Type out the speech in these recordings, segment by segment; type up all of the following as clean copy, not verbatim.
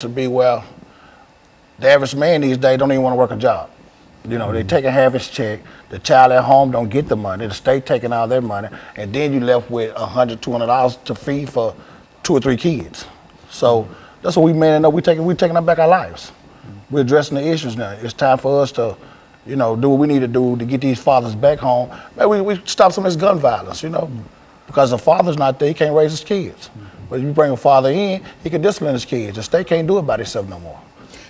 to be, well, the average man these days don't even want to work a job. You know, they taking half his check. The child at home don't get the money. The state taking all their money, and then you left with $100, $200 to feed for 2 or 3 kids. So that's what we men know. We taking up back our lives. We're addressing the issues now. It's time for us to, you know, do what we need to do to get these fathers back home. Maybe we stop some of this gun violence, you know, because the father's not there, he can't raise his kids. But if you bring a father in, he can discipline his kids. The state can't do it by itself no more.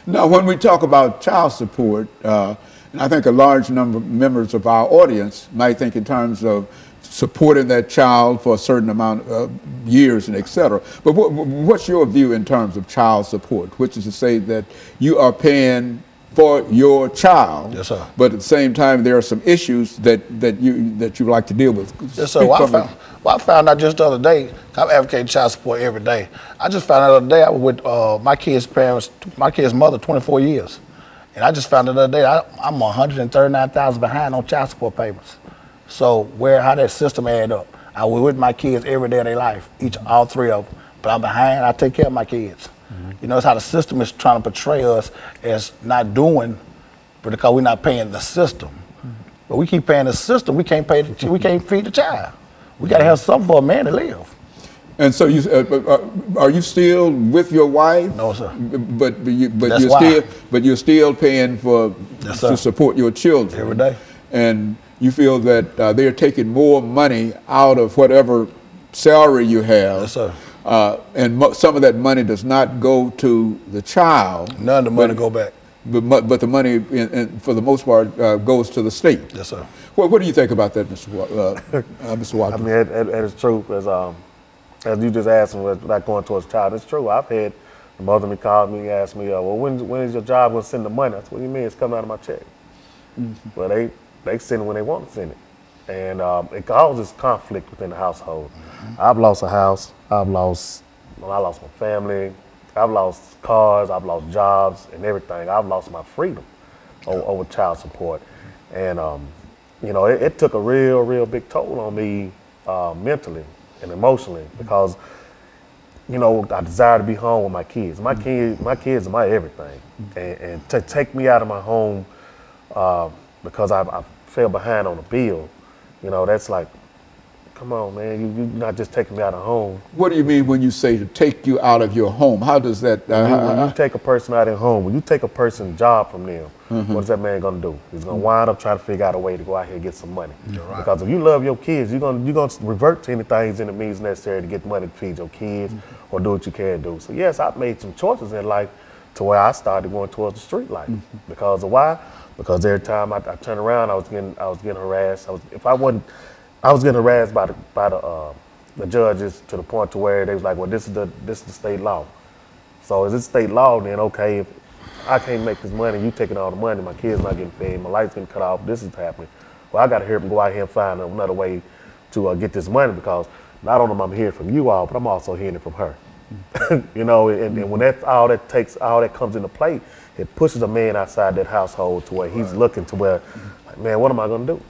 Now, when we talk about child support, and I think a large number of members of our audience might think in terms of supporting that child for a certain amount of years and et cetera. But what's your view in terms of child support, which is to say that you are paying for your child, yes, sir. But at the same time there are some issues that you like to deal with. Yes, sir. I found out just the other day. I'm advocating child support every day. I just found out the other day I was with my kid's parents, my kid's mother, 24 years, and I just found out the other day I'm $139,000 behind on child support payments. So how that system add up? I was with my kids every day of their life, all 3 of them, but I'm behind. I take care of my kids. You know, it's how the system is trying to portray us as not doing, but because we're not paying the system. But we keep paying the system, we can't feed the child. We got to have something for a man to live. And so are you still with your wife? No, sir. But you're still paying for to support your children every day. And you feel that they're taking more money out of whatever salary you have. Yes, sir. And some of that money does not go to the child. None of the money go back. But the money, for the most part, goes to the state. Yes, sir. What do you think about that, Mr. Watkins? I mean, it is true. As you just asked me, about going towards child, it's true. I've had the mother call me, ask me, well, when is your job going to send the money? I said, what do you mean? It's coming out of my check. Well, they send it when they want to send it. And it causes conflict within the household. I've lost a house. I lost my family. I've lost cars. I've lost jobs and everything. I've lost my freedom over child support. And, you know, it took a real big toll on me mentally and emotionally because, you know, I desire to be home with my kids. My kids are my everything. And to take me out of my home because I fell behind on a bill, you know, that's like, come on, man, you're not just taking me out of home. What do you mean when you say to take you out of your home? How does that? When you take a person out of their home, when you take a person's job from them, what is that man gonna do? He's gonna wind up trying to figure out a way to go out here and get some money. Right. Because if you love your kids, you're gonna revert to anything and the means necessary to get money to feed your kids or do what you can do. So yes, I've made some choices in life to where I started going towards the street life. Because of why? Because every time I turned around, I was getting harassed. I was getting harassed by the judges to the point to where they was like, well, this is the state law. So is this state law? Then okay, if I can't make this money, you taking all the money, my kids not getting paid, my lights getting cut off, this is happening. Well, I got to hurry up and go out here and find another way to get this money because not only am I hearing from you all, but I'm also hearing it from her. You know, and when all that comes into play, it pushes a man outside that household to where he's looking to where, like, man, what am I gonna do?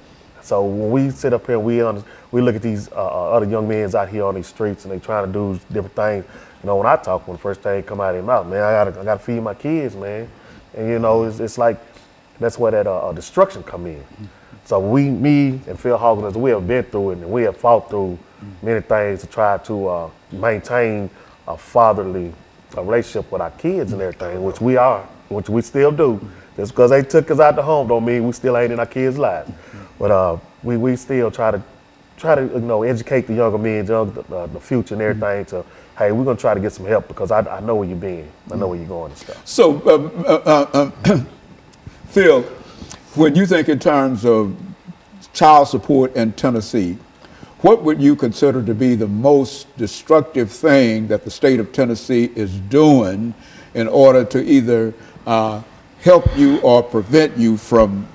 So when we sit up here, we look at these other young men out here on these streets and they trying to do different things. You know, when I talk, when the first thing come out of their mouth, man, I gotta feed my kids, man. And you know, it's like that's where that destruction come in. So me and PHawkins, we have been through it and we have fought through many things to try to maintain a fatherly relationship with our kids and everything, which we still do. Just because they took us out the home don't mean we still ain't in our kids' lives. But we still try to you know, educate the younger men, the future and everything to, hey, we're gonna try to get some help because I know where you've been, I know where you're going and stuff. So, Phil, when you think in terms of child support in Tennessee, what would you consider to be the most destructive thing that the state of Tennessee is doing in order to either help you or prevent you from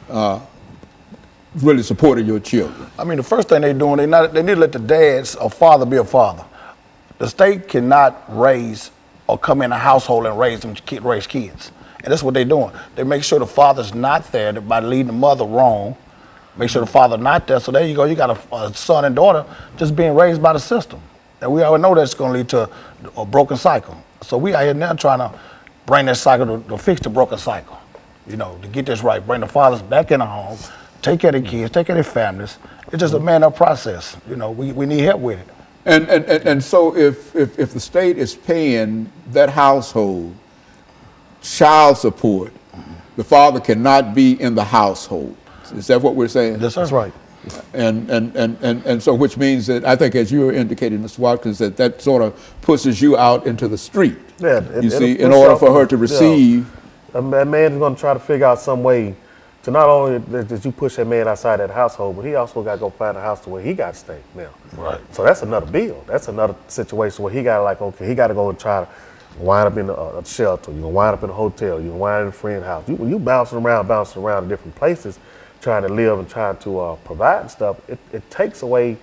really supporting your children? I mean, the first thing they're doing, they need to let the dads or father be a father. The state cannot raise or come in a household and raise kids. And that's what they're doing. They make sure the father's not there by leading the mother wrong. Make sure the father not there. So there you go. You got a son and daughter just being raised by the system. And we already know that's going to lead to a broken cycle. So we out here now trying to bring that cycle to fix the broken cycle. You know, to get this right, bring the fathers back in the home, take care of the kids, take care of their families. It's just a man-up process. You know, we need help with it. And so if the state is paying that household child support, the father cannot be in the household. Is that what we're saying? That's right. And so which means that I think, as you were indicating, Mr. Watkins, that sort of pushes you out into the street. Yeah, you see, in order for her to receive. A man is going to try to figure out some way to not only that you push that man outside that household, but he also got to go find a house to where he got to stay now. Right. So that's another bill. That's another situation where he got to, like, okay, he got to go and try to wind up in a shelter. You're going to wind up in a hotel. You're going to wind up in a friend's house. You bouncing around in different places, trying to live and trying to provide and stuff. It takes away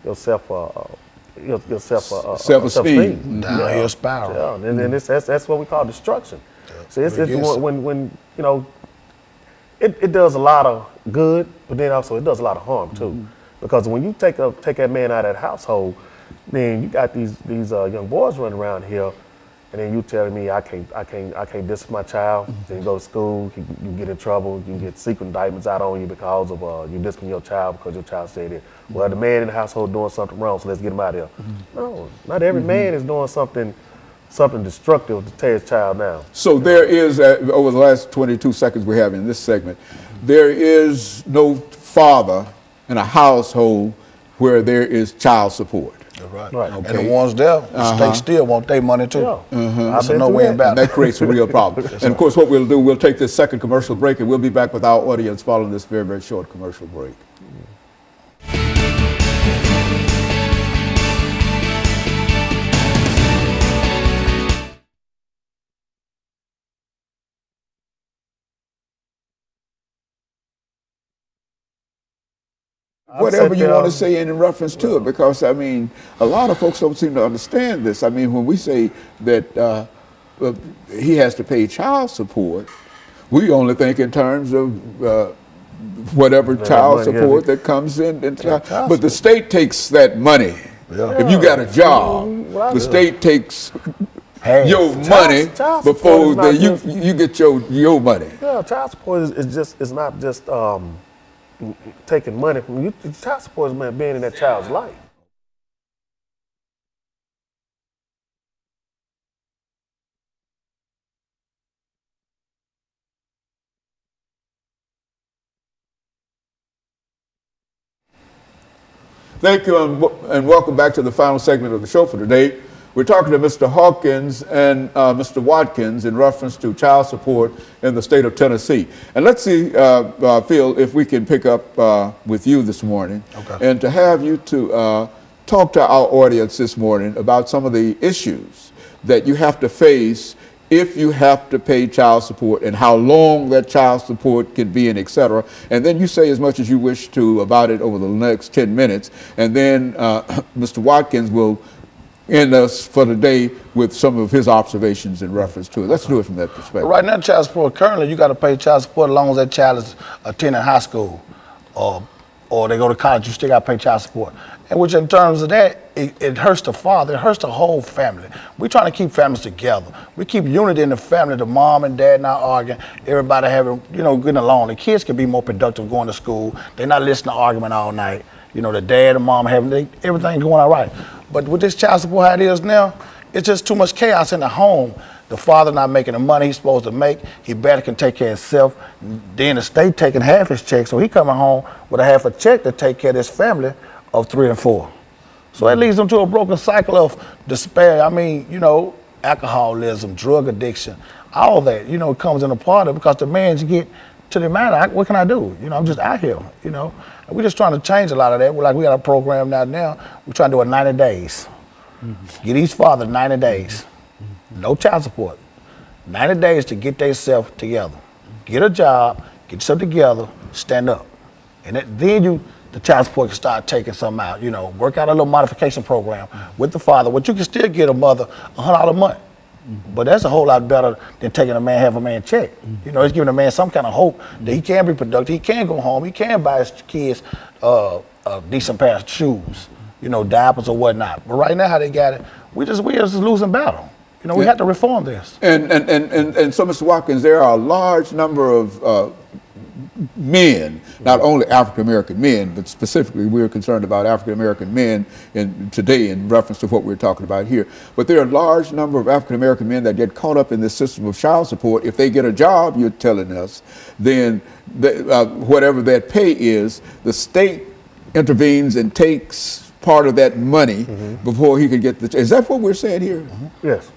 your self-esteem. Downhill spiral. Yeah, and that's what we call destruction. So it's when you know, it does a lot of good, but then also it does a lot of harm too. Because when you take that man out of that household, then you got these young boys running around here, and then you telling me I can't discipline my child. Then you go to school, you get in trouble, you get secret indictments out on you because of you discipline your child because your child said it. Well, the man in the household doing something wrong, so let's get him out of here. No, not every man is doing something destructive to tear his child down. So there is, over the last 22 seconds we have in this segment, there is no father in a household where there is child support. Right. Right. Okay. And the ones there, the state still want their money too. Yeah. That's a no-win battle. And that creates a real problem. And of course, what we'll do, we'll take this second commercial break, and we'll be back with our audience following this very, very short commercial break. Whatever you want to say in reference to it, because I mean, a lot of folks don't seem to understand this. I mean, when we say that he has to pay child support, we only think in terms of whatever child support that comes in. But the state takes that money. Yeah. If you got a job, the state takes your money before you get your money. Yeah, child support is not just taking money from you. Child support is being in that child's life. Thank you, and welcome back to the final segment of the show for today. We're talking to Mr. Hawkins and Mr. Watkins in reference to child support in the state of Tennessee. And let's see, Phil, if we can pick up with you this morning, and to have you to talk to our audience this morning about some of the issues that you have to face if you have to pay child support, and how long that child support can be, and et cetera. And then you say as much as you wish to about it over the next 10 minutes. And then Mr. Watkins will end us for the day with some of his observations in reference to it. Let's do it from that perspective. Right now, child support, currently you got to pay child support as long as that child is attending high school or they go to college, you still got to pay child support. And which in terms of that, it hurts the father, it hurts the whole family. We're trying to keep families together. We keep unity in the family, the mom and dad not arguing, everybody having, getting along. The kids can be more productive going to school. They're not listening to argument all night. The dad and mom having everything going all right. But with this child support how it is now, it's just too much chaos in the home. The father not making the money he's supposed to make. He better can take care of himself. Then the state taking half his check, so he coming home with a half a check to take care of his family of 3 and 4. So that leads them to a broken cycle of despair. I mean, alcoholism, drug addiction, all that, comes in a part of it, because the man's get to the man, what can I do? I'm just out here, And we're just trying to change a lot of that. We got a program now. We're trying to do it 90 days. Get each father 90 days. No child support. 90 days to get themselves together. Get a job, get yourself together, stand up. And then the child support can start taking something out. Work out a little modification program with the father, but you can still get a mother $100 a month. But that's a whole lot better than taking a man half a man check. It's giving a man some kind of hope that he can be productive, he can go home, he can buy his kids a decent pair of shoes, diapers or whatnot. But right now, how they got it, we just losing battle. You know, we have to reform this. And so, Mr. Watkins, there are a large number of men, not only African American men, but specifically we're concerned about African American men today in reference to what we're talking about here. But there are a large number of African American men that get caught up in this system of child support. If they get a job, you're telling us, then whatever that pay is, the state intervenes and takes part of that money before he can get the. Is that what we're saying here? Yes.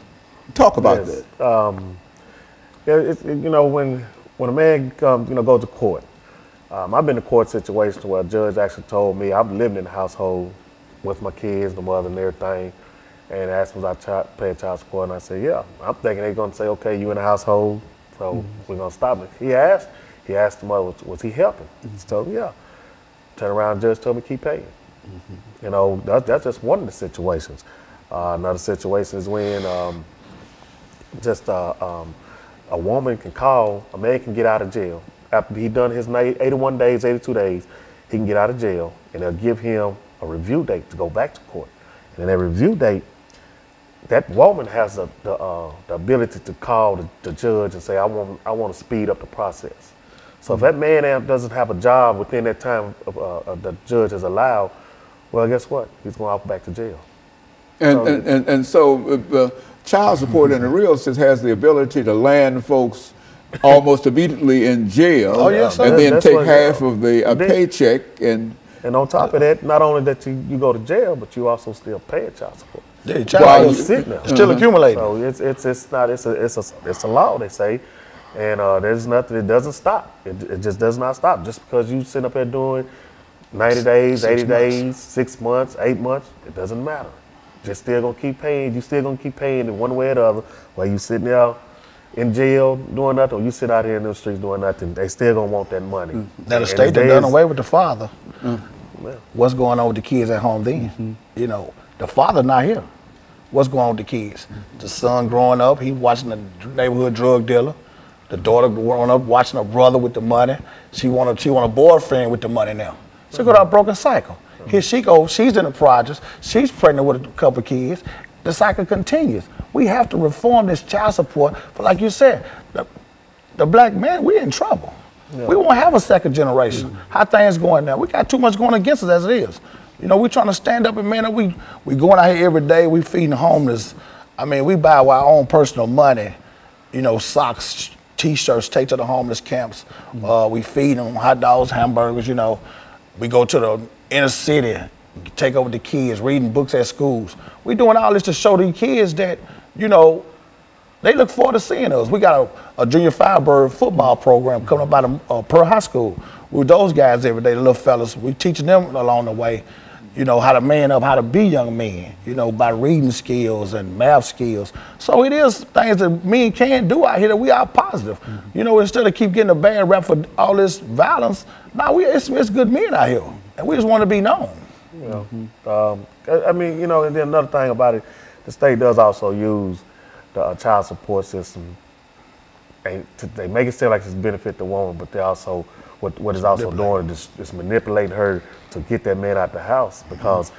Talk about that. Yeah, you know, when a man comes, you know, goes to court, I've been in court situations where a judge actually told me I'm living in the household with my kids, the mother, and everything, and asked was I paying child support, and I said, yeah. I'm thinking they're gonna say, okay, you in the household, so we're gonna stop it. He asked the mother, was he helping? He told me, yeah. Turn around, judge told me keep paying. You know, that's just one of the situations. Another situation is when a woman can call, a man can get out of jail. After he done his 81 days, 82 days, he can get out of jail, and they'll give him a review date to go back to court. And in that review date, that woman has the ability to call the judge and say, I want to speed up the process. So if that man doesn't have a job within that time the judge has allowed, well, guess what? He's going off back to jail. And so child support in the real sense has the ability to land folks almost immediately in jail. Oh, yes, sir. And then That's take what, half of the paycheck. And on top of that, not only that you go to jail, but you also still pay child support. Yeah, child While support you're sitting there. still accumulating. So it's a law, they say, and there's nothing. It doesn't stop. It just does not stop. Just because you sitting up here doing 90 days, 80 days, 6 months, 8 months, it doesn't matter. You're still gonna keep paying. You still gonna keep paying in one way or the other. While you sitting there in jail doing nothing, or you sit out here in the streets doing nothing, they still gonna want that money. Now the state that done away with the father. What's going on with the kids at home then? You know, the father not here. What's going on with the kids? The son growing up, he watching the neighborhood drug dealer. The daughter growing up watching her brother with the money. She want a boyfriend with the money now. So go to a broken cycle. Here she goes, she's in the projects, she's pregnant with a couple of kids. The cycle continues. We have to reform this child support. But like you said, the black man, we're in trouble. Yeah. We won't have a second generation. How things going now? We got too much going against us as it is. You know, we're trying to stand up and man up. We going out here every day, we feeding the homeless. I mean, we buy our own personal money, you know, socks, T-shirts, take to the homeless camps. We feed them hot dogs, hamburgers, you know. We go to the inner city, take over the kids, reading books at schools. We doing all this to show these kids that, you know, they look forward to seeing us. We got a junior Firebird football program coming up out of Pearl High School. We with those guys every day, the little fellas. We teaching them along the way, you know, how to man up, how to be young men, you know, by reading skills and math skills. So it is things that men can do out here that we are positive. You know, instead of keep getting a bad rap for all this violence, it's good men out here, and we just want to be known. You know, I mean, you know, and then another thing about it, the state does also use the child support system. They make it seem like it's benefit the woman, but they also what is also doing is manipulating her to get that man out the house because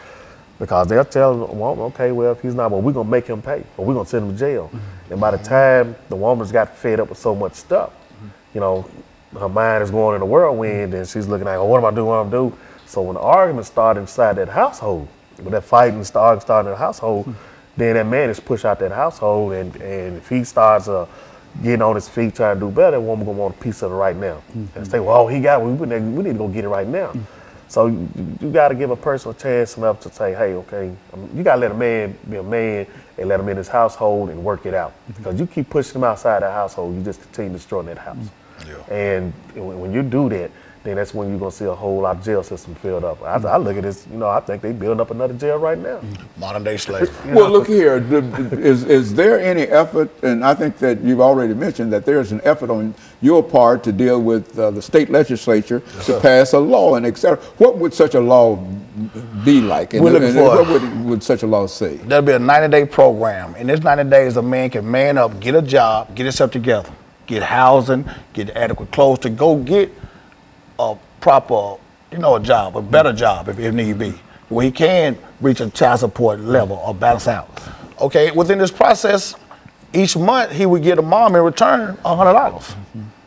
they'll tell the woman, okay, well, if he's not, well, we're gonna make him pay, or we're gonna send him to jail. And by the time the woman's got fed up with so much stuff, you know, her mind is going in a whirlwind, and she's looking like, oh, what am I doing? What am I doing? So when the argument started inside that household, when that fighting started in the household, then that man is pushed out that household, and if he starts getting on his feet trying to do better, that woman gonna want a piece of it right now. And say, well, he got it, we need to go get it right now. So you got to give a person a chance enough to say, hey, okay, you got to let a man be a man and let him in his household and work it out. Because you keep pushing him outside that household, you just continue destroying that house. And when you do that, then that's when you're going to see a whole lot of jail system filled up. I look at this, you know, I think they building up another jail right now. Modern day slavery. Well, look here, is there any effort, and I think that you've already mentioned that there's an effort on your part to deal with the state legislature to pass a law and et cetera. What would such a law be like? And what would such a law say? There'll be a 90-day program. In this 90 days, a man can man up, get a job, get himself together, get housing, get adequate clothes to go get a proper, you know, a job, a better job if need be, where he can reach a child support level or balance out. Okay, within this process, each month he would get a mom in return $100.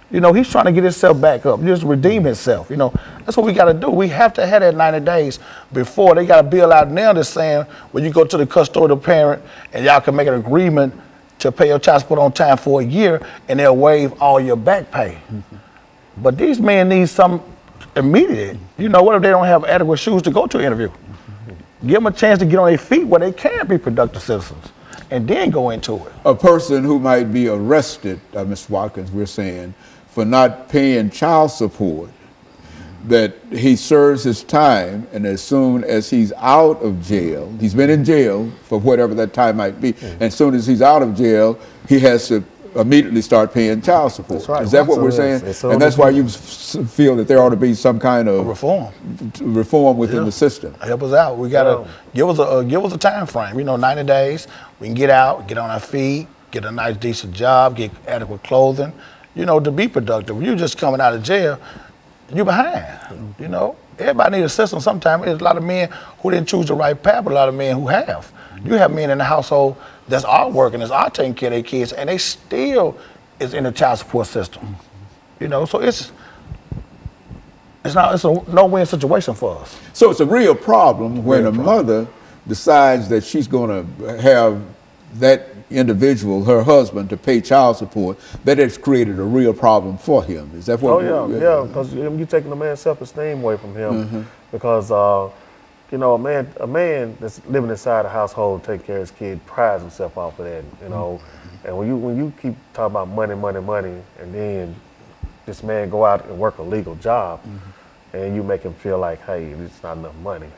You know, he's trying to get himself back up, just redeem himself. You know, that's what we got to do. We have to have that 90 days before. They got a bill out now that's saying when you go to the custodial parent and y'all can make an agreement to pay your child support on time for a year, and they'll waive all your back pay. But these men need some immediate. You know, what if they don't have adequate shoes to go to an interview? Give them a chance to get on their feet where they can be productive citizens, and then go into it. A person who might be arrested, Mr. Watkins, we're saying, for not paying child support, that he serves his time, and as soon as he's out of jail, he's been in jail for whatever that time might be, and as soon as he's out of jail, he has to immediately start paying child support. That's right. Is that what we're saying? And that's why you feel that there ought to be some kind of reform within the system. Help us out. We gotta give us a time frame. You know, 90 days. We can get out, get on our feet, get a nice decent job, get adequate clothing. You know, to be productive. You just coming out of jail, you behind. You know, everybody needs assistance. Sometimes there's a lot of men who didn't choose the right path, but a lot of men who have. You have men in the household that's all working, that's all taking care of their kids, and they still is in the child support system. You know, so it's a no-win situation for us. So it's a real problem when a mother decides that she's going to have that individual, her husband, to pay child support. That has created a real problem for him. Is that what? Oh yeah, because you're taking the man's self-esteem away from him, because you know, a man that's living inside a household, taking care of his kid, prides himself off of that. You know, and when you keep talking about money, and then this man go out and work a legal job, and you make him feel like, hey, it's not enough money.